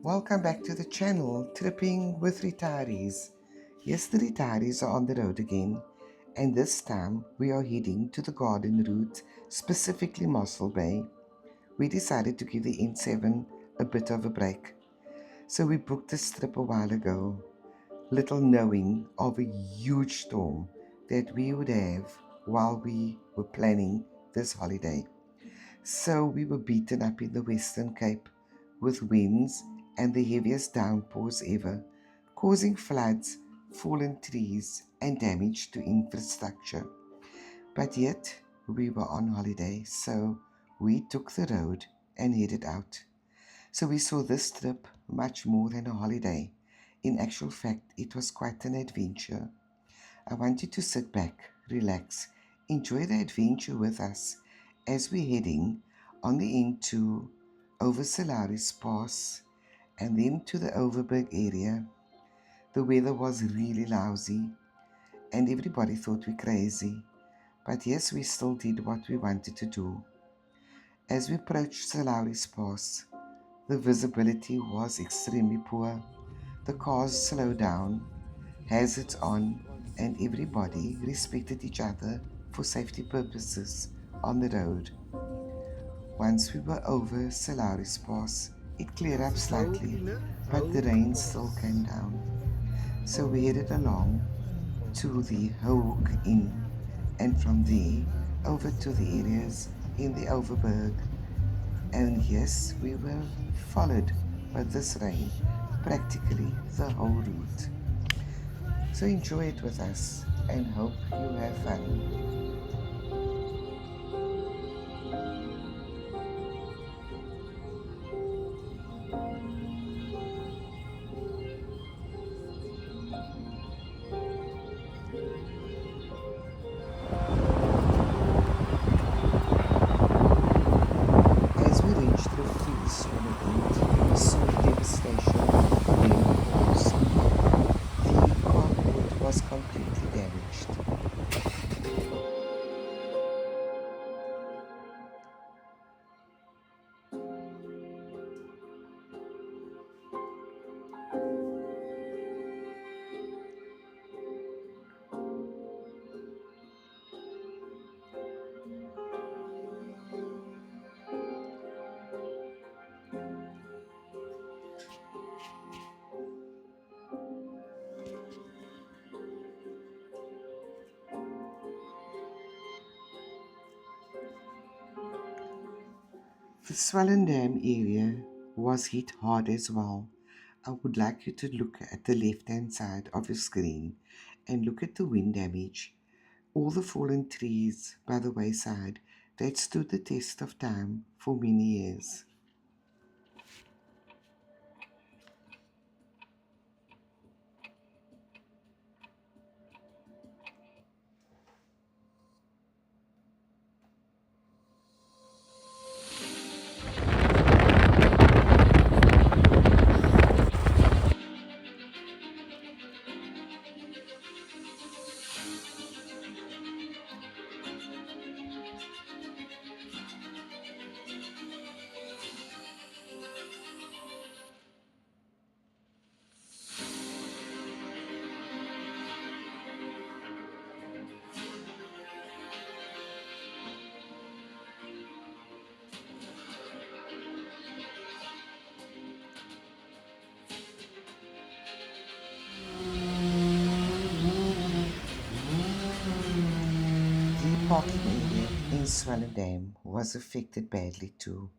Welcome back to the channel, Tripping with Retirees. Yes, the retirees are on the road again, and this time we are heading to the garden route, specifically Mossel Bay. We decided to give the N7 a bit of a break, so we booked this trip a while ago, little knowing of a huge storm that we would have while we were planning this holiday. So we were beaten up in the Western Cape with winds and the heaviest downpours ever, causing floods, fallen trees, and damage to infrastructure. But yet, we were on holiday, so we took the road and headed out. So we saw this trip much more than a holiday. In actual fact, it was quite an adventure. I want you to sit back, relax, enjoy the adventure with us as we're heading on the into over Solaris Pass and then to the Overberg area. The weather was really lousy and everybody thought we crazy. But yes, we still did what we wanted to do. As we approached Solaris Pass, the visibility was extremely poor. The cars slowed down, hazards on, and everybody respected each other for safety purposes on the road. Once we were over Solaris Pass, it cleared up slightly, but the rain still came down. So we headed along to the Hoek Inn, and from there over to the areas in the Overberg. And yes, we were followed by this rain practically the whole route. So enjoy it with us and hope you have fun. As we reached the freeze swollen end, we saw devastation being caused. The carport was completely damaged. The Swollen Dam area was hit hard as well. I would like you to look at the left hand side of your screen and look at the wind damage. All the fallen trees by the wayside that stood the test of time for many years. The parking area in Swallow Dam was affected badly too.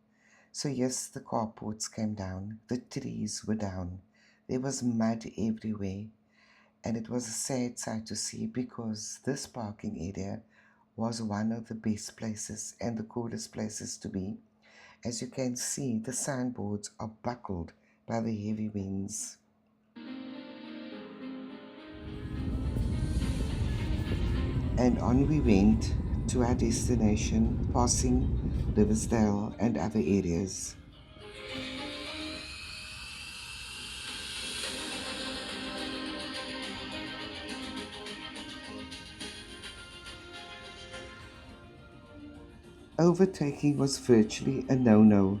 So yes, the carports came down, the trees were down, there was mud everywhere, and it was a sad sight to see because this parking area was one of the best places and the coolest places to be. As you can see, the signboards are buckled by the heavy winds. And on we went to our destination, passing Riversdale and other areas. Overtaking was virtually a no-no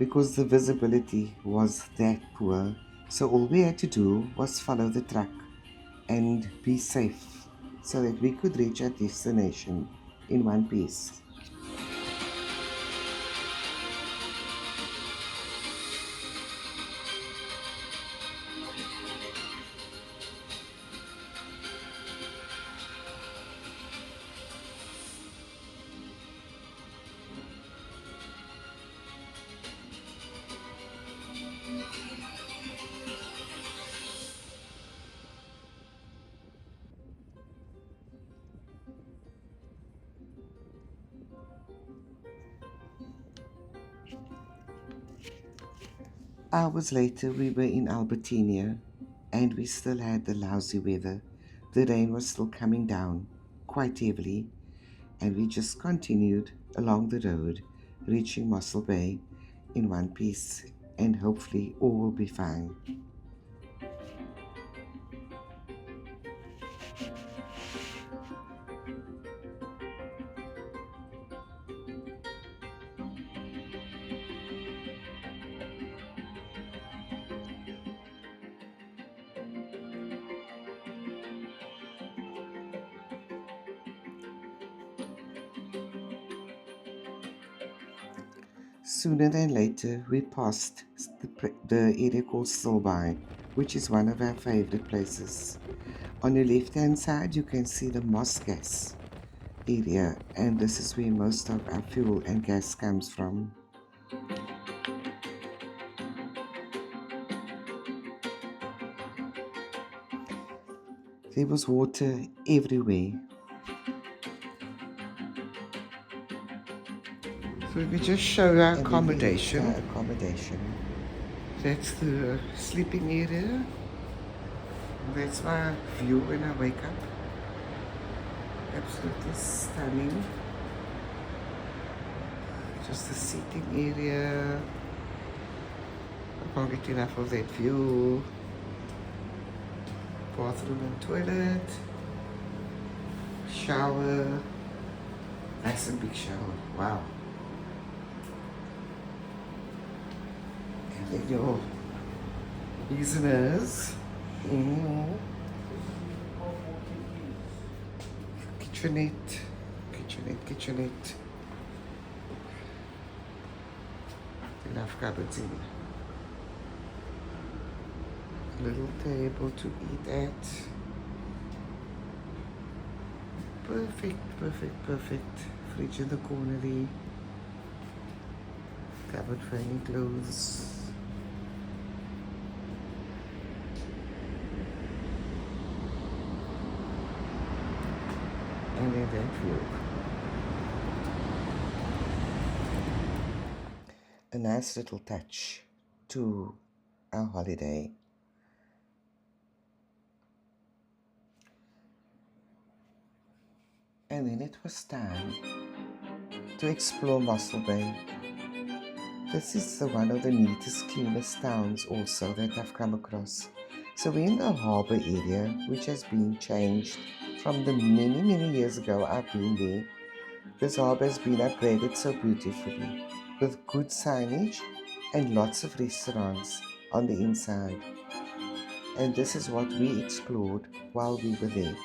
because the visibility was that poor. So all we had to do was follow the truck and be safe so that we could reach our destination in one piece. Hours later, we were in Albertina and we still had the lousy weather. The rain was still coming down quite heavily, and we just continued along the road, reaching Mossel Bay in one piece, and hopefully all will be fine. Sooner than later, we passed the area called Silby, which is one of our favorite places. On your left hand side, you can see the Moss gas area, and this is where most of our fuel and gas comes from. There was water everywhere. So we just show our accommodation. That's the sleeping area. That's my view when I wake up. Absolutely stunning. Just the seating area. I can't get enough of that view. Bathroom and toilet. Shower. Nice and big shower. Wow. And then your business. Kitchenette. Enough cupboards in. Little table to eat at. Perfect. Fridge in the corner there. Cupboard for any clothes. And then that view. A nice little touch to our holiday. And then it was time to explore Mossel Bay. This is one of the neatest, cleanest towns also that I've come across. So we're in the harbour area, which has been changed from the many years ago I've been there. This harbour has been upgraded so beautifully with good signage and lots of restaurants on the inside. And this is what we explored while we were there.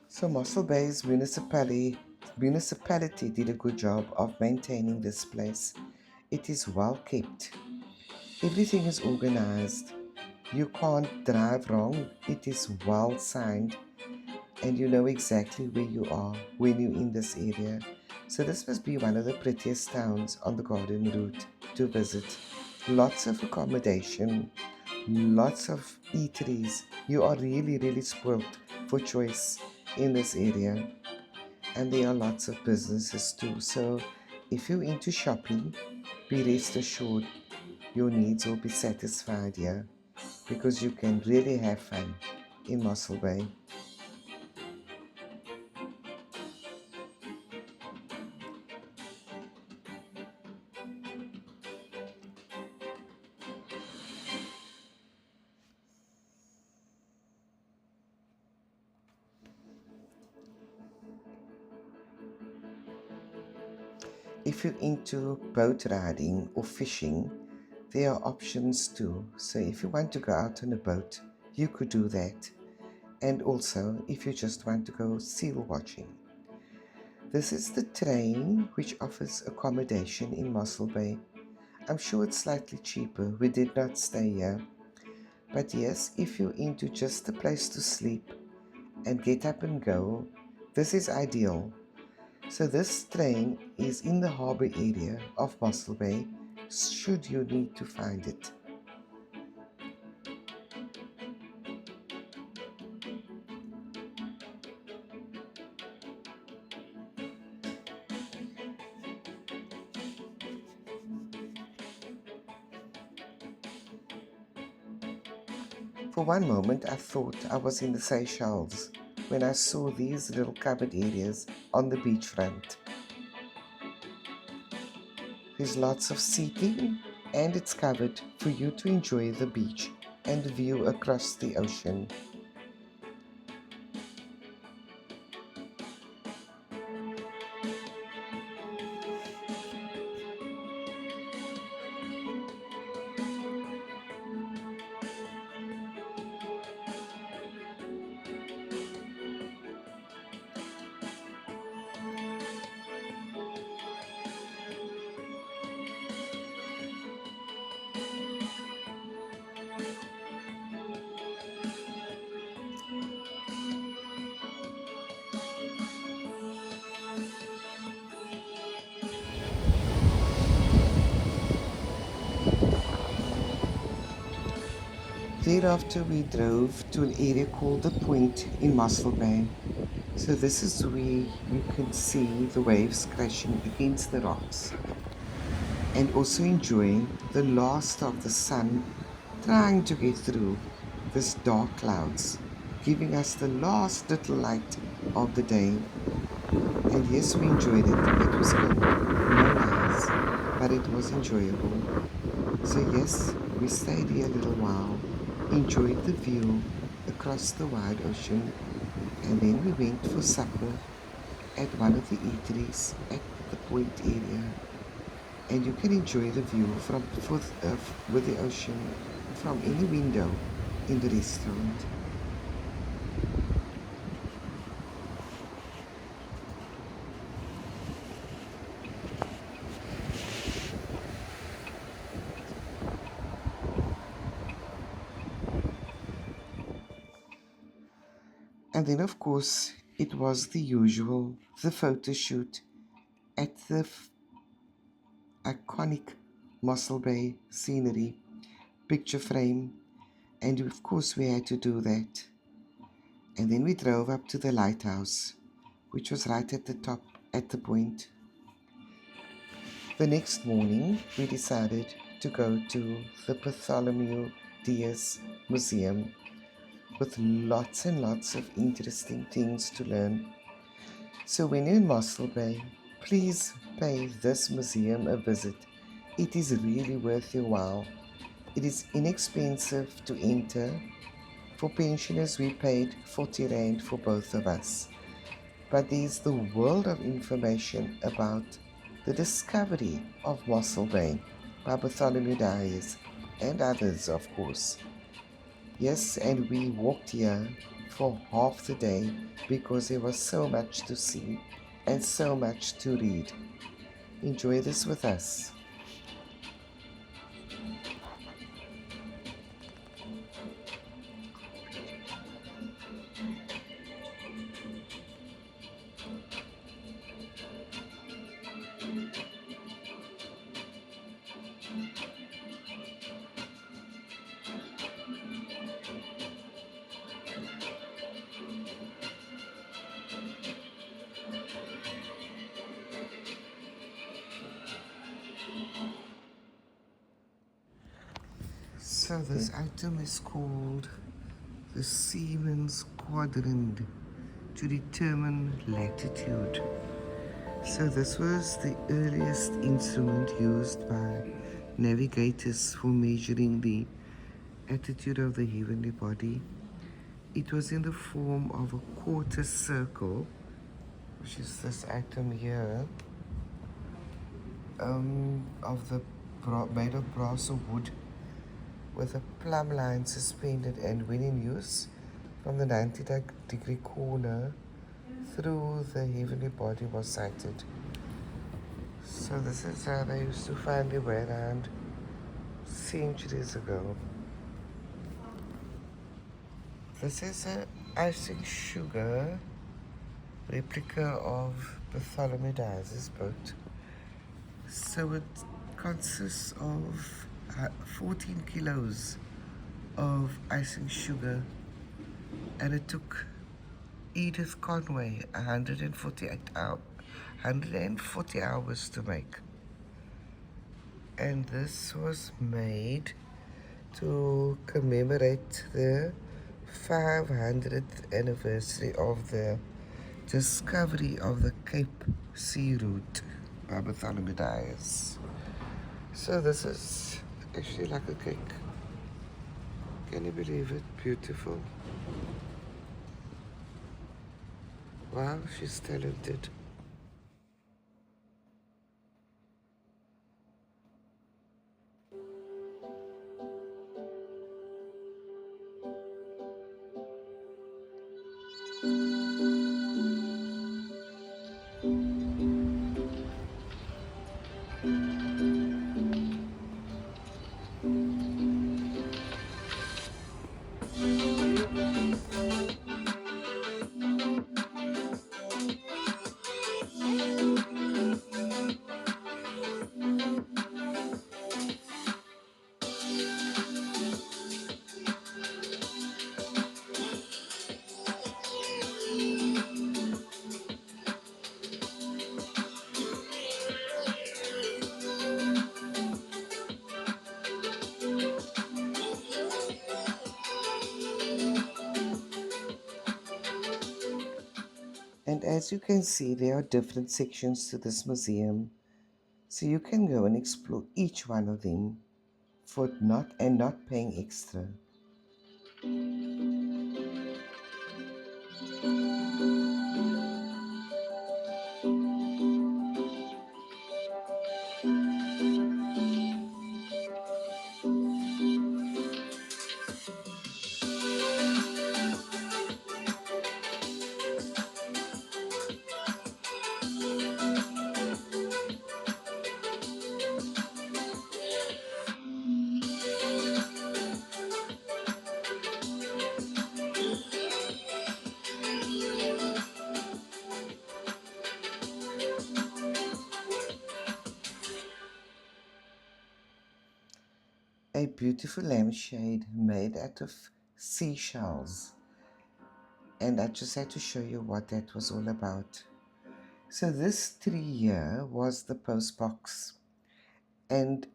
So Mossel Bay's municipality did a good job of maintaining this place. It is well kept. Everything is organized. You can't drive wrong. It is well signed and you know exactly where you are when you're in this area. So this must be one of the prettiest towns on the garden route to visit. Lots of accommodation, lots of eateries. You are really spoilt for choice in this area. And there are lots of businesses too. So if you're into shopping, be rest assured your needs will be satisfied here because you can really have fun in Mossel Bay. if you're into boat riding or fishing, there are options too. So if you want to go out on a boat, you could do that. And also, if you just want to go seal watching. This is the train which offers accommodation in Mossel Bay. I'm sure it's slightly cheaper. We did not stay here. But yes, if you're into just a place to sleep and get up and go, this is ideal. So this train is in the harbour area of Mossel Bay, should you need to find it. For one moment I thought I was in the Seychelles when I saw these little covered areas on the beachfront. There's lots of seating and it's covered for you to enjoy the beach and the view across the ocean. Thereafter we drove to an area called the Point in Mossel Bay. So this is where you can see the waves crashing against the rocks and also enjoying the last of the sun trying to get through this dark clouds, giving us the last little light of the day. And yes, we enjoyed it. It was cold, no lies, but it was enjoyable. So yes, we stayed here a little while, enjoyed the view across the wide ocean, and then we went for supper at one of the eateries at the Point area. And you can enjoy the view with the ocean from any window in the restaurant. And then, of course, it was the usual, the photo shoot at the iconic Mossel Bay scenery, picture frame, and of course, we had to do that. And then we drove up to the lighthouse, which was right at the top at the point. The next morning, we decided to go to the Bartholomew Diaz Museum with lots and lots of interesting things to learn. So when you're in Mossel Bay, please pay this museum a visit. It is really worth your while. It is inexpensive to enter. For pensioners, we paid 40 Rand for both of us. But there's the world of information about the discovery of Mossel Bay by Bartholomew Diaz and others, of course. Yes, and we walked here for half the day because there was so much to see and so much to read. Enjoy this with us. So this item is called the Seaman's Quadrant to determine latitude. So this was the earliest instrument used by navigators for measuring the attitude of the heavenly body. It was in the form of a quarter circle, which is this item here. of the made of brass or wood with a plumb line suspended, and when in use, from the 90-degree corner through the heavenly body was sighted. So this is how they used to find their way around centuries ago. This is a icing sugar replica of Bartholomew Dias' boat. So it consists of 14 kilos of icing sugar, and it took Edith Conway 140 hours to make. And this was made to commemorate the 500th anniversary of the discovery of the Cape Sea Route by Bartholomew Dias. So this is actually like a cake. Can you believe it? Beautiful. Wow, she's talented. And as you can see, there are different sections to this museum, so you can go and explore each one of them for not paying extra. A beautiful lampshade made out of seashells, and I just had to show you what that was all about. So this tree here was the post box, and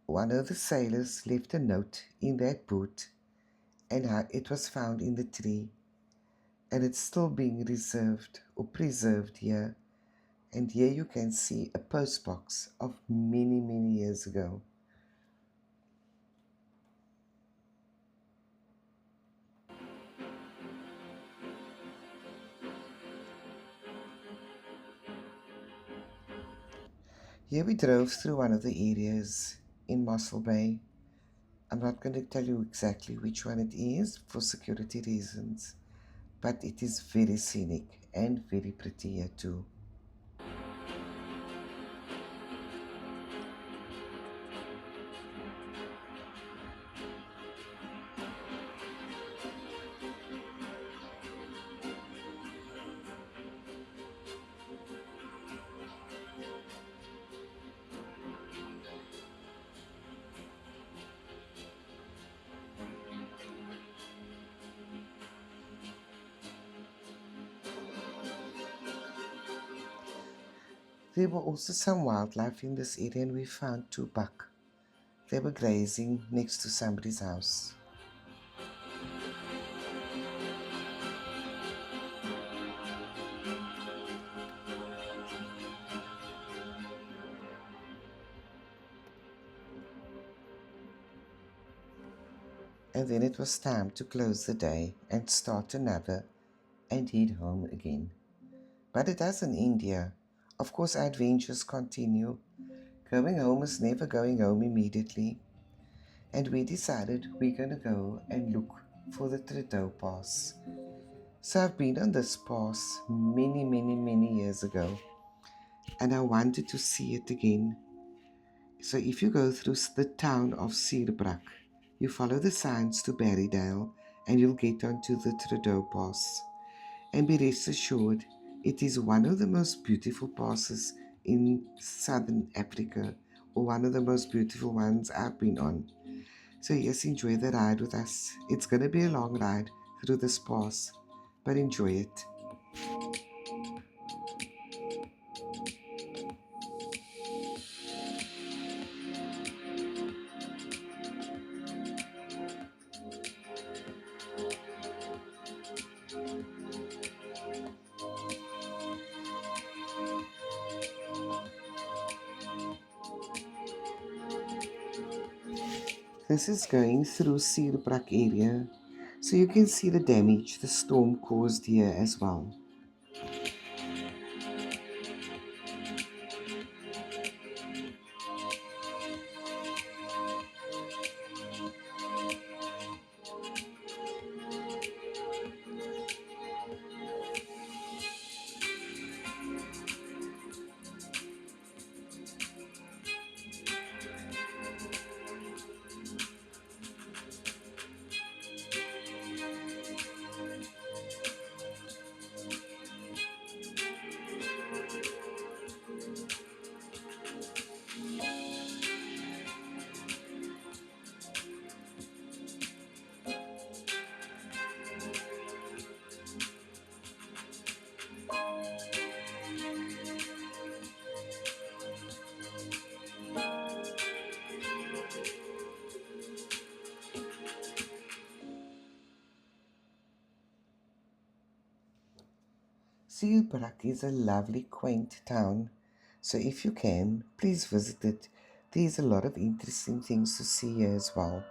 one of the sailors left a note in that boot, and how it was found in the tree, and it's still being reserved or preserved here. And here you can see a post box of many, many years ago. Here we drove through one of the areas in Mossel Bay. I'm not going to tell you exactly which one it is for security reasons, but it is very scenic and very pretty here too. There were also some wildlife in this area, and we found two buck. They were grazing next to somebody's house. And then it was time to close the day and start another and head home again. But it doesn't end here. Of course, our adventures continue, Going home is never going home immediately, and we decided we're going to go and look for the Tradouw Pass. So I've been on this pass many, many, many years ago, and I wanted to see it again. So if you go through the town of Sierbrak, you follow the signs to Barrydale, and you'll get onto the Tradouw Pass. And be rest assured, it is one of the most beautiful passes in southern Africa, or one of the most beautiful ones I've been on. So, yes, enjoy the ride with us. It's going to be a long ride through this pass, but enjoy it. This is going through Sierbrak area, so you can see the damage the storm caused here as well. Sierbrak is a lovely, quaint town, so if you can, please visit it. There's a lot of interesting things to see here as well.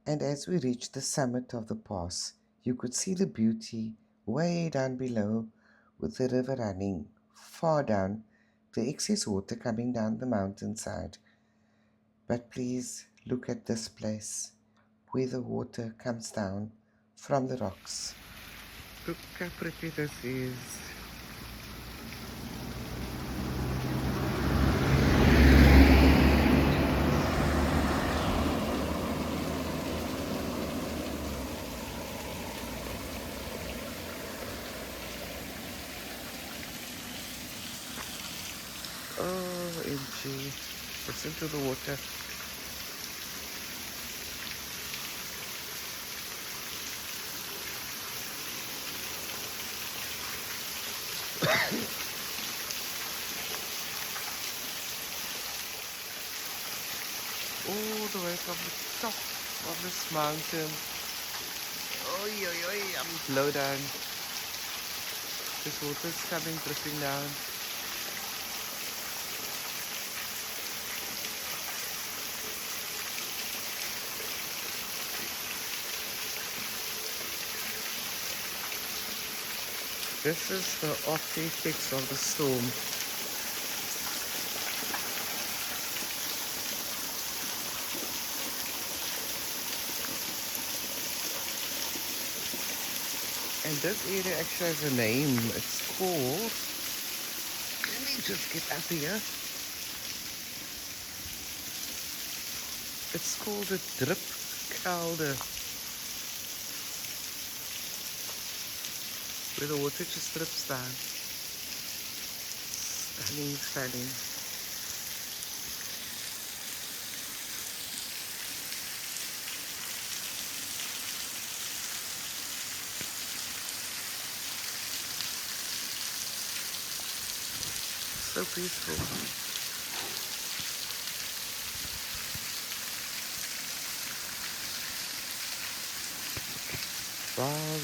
And as we reached the summit of the pass, you could see the beauty way down below with the river running far down, the excess water coming down the mountainside. But please look at this place where the water comes down from the rocks. Look how pretty this is. OMG. Listen to the water. All the way from the top of this mountain Low down. This water's coming, dripping down. This is the after effects of the storm. And this area actually has a name. It's called... Let me just get up here. It's called the Drip Kelder, where the water just drips down. Stunning, stunning. So peaceful. Wow,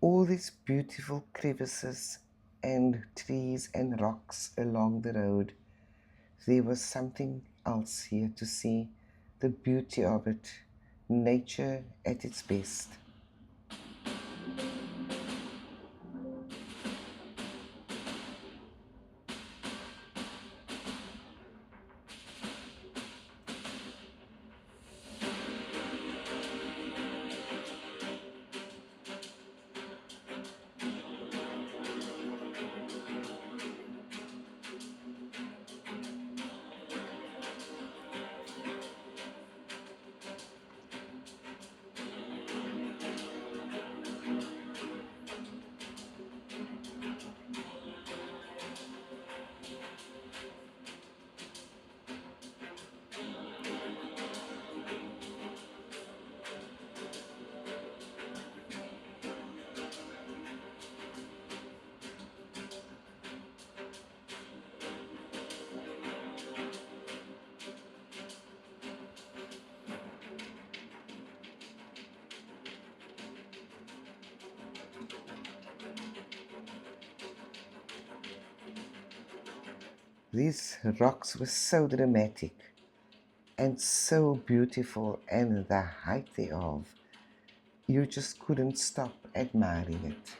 all these beautiful crevices and trees and rocks along the road. There was something else here to see, the beauty of it, nature at its best. These rocks were so dramatic and so beautiful, and the height thereof, you just couldn't stop admiring it.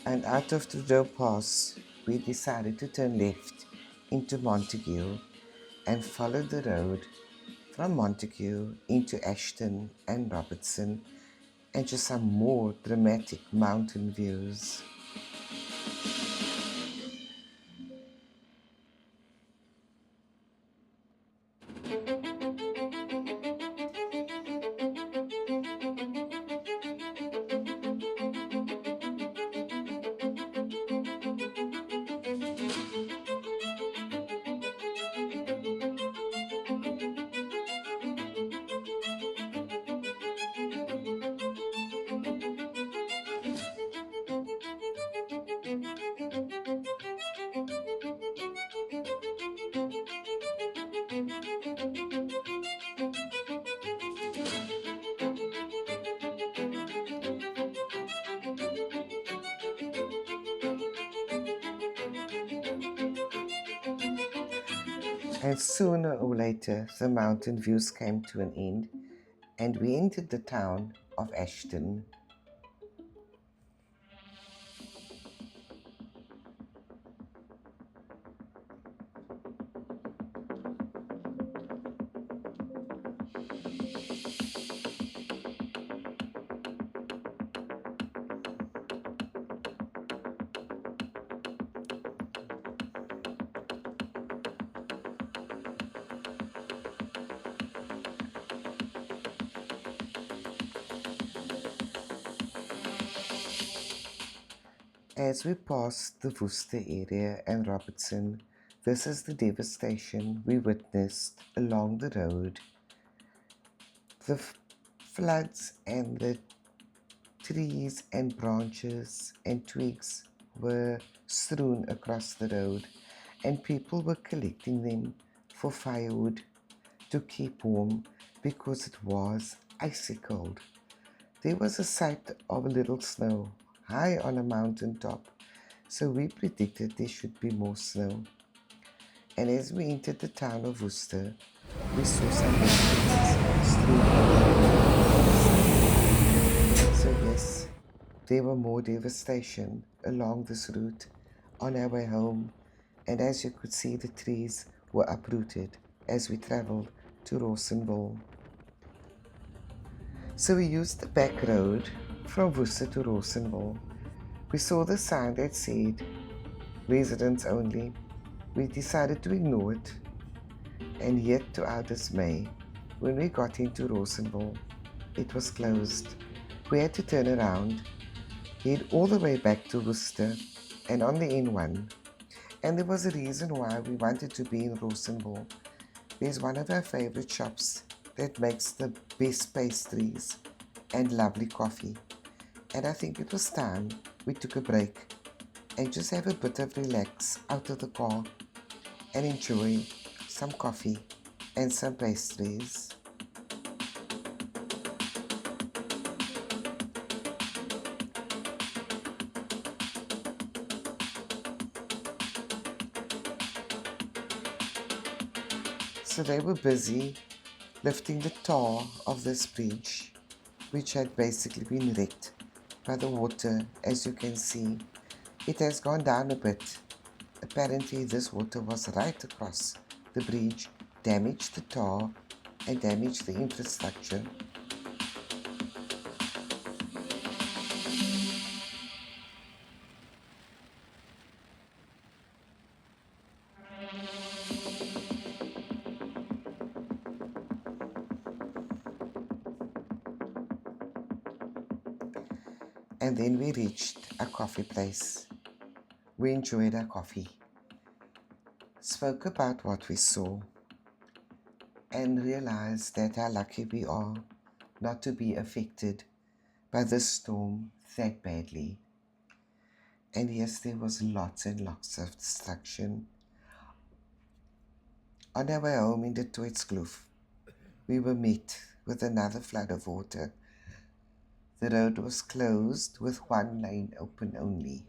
And out of Tradouw Pass, we decided to turn left into Montague and follow the road from Montague into Ashton and Robertson and to some more dramatic mountain views. And sooner or later, the mountain views came to an end, and we entered the town of Ashton. As we passed the Worcester area and Robertson, this is the devastation we witnessed along the road. The floods and the trees and branches and twigs were strewn across the road, and people were collecting them for firewood to keep warm because it was icy cold. There was a sight of a little snow high on a mountain top, so we predicted there should be more snow. And as we entered the town of Worcester, we saw some baskets strewn over. So yes, there were more devastation along this route on our way home, and as you could see, the trees were uprooted as we traveled to Rawsonville. So we used the back road from Worcester to Rawsonville. We saw the sign that said residents only. We decided to ignore it, and yet to our dismay, when we got into Rawsonville, it was closed. We had to turn around, head all the way back to Worcester and on the N1. And there was a reason why we wanted to be in Rawsonville. There's one of our favorite shops that makes the best pastries and lovely coffee. And I think it was time we took a break and just have a bit of relax out of the car and enjoy some coffee and some pastries. So they were busy lifting the tar of this bridge, which had basically been wrecked by the water, as you can see. It has gone down a bit. Apparently, this water was right across the bridge, damaged the tar, and damaged the infrastructure. And then we reached a coffee place. We enjoyed our coffee, spoke about what we saw, and realized that how lucky we are not to be affected by this storm that badly. And yes, there was lots and lots of destruction. On our way home in the Tooitskloof, we were met with another flood of water. The road was closed with one lane open only.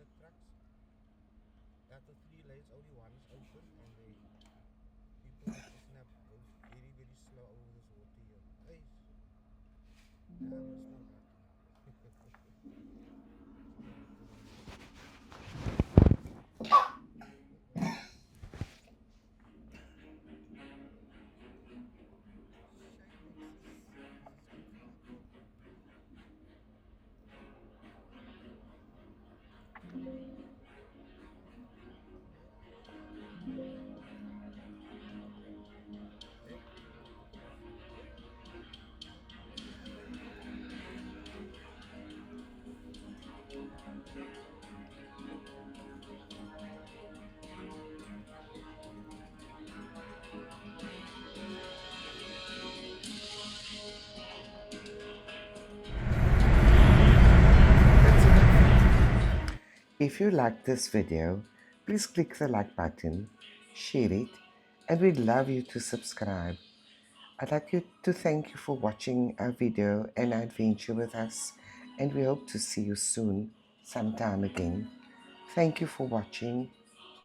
If you like this video, please click the like button, share it, and we'd love you to subscribe. I'd like you to thank you for watching our video and our adventure with us, and we hope to see you soon, sometime again. Thank you for watching.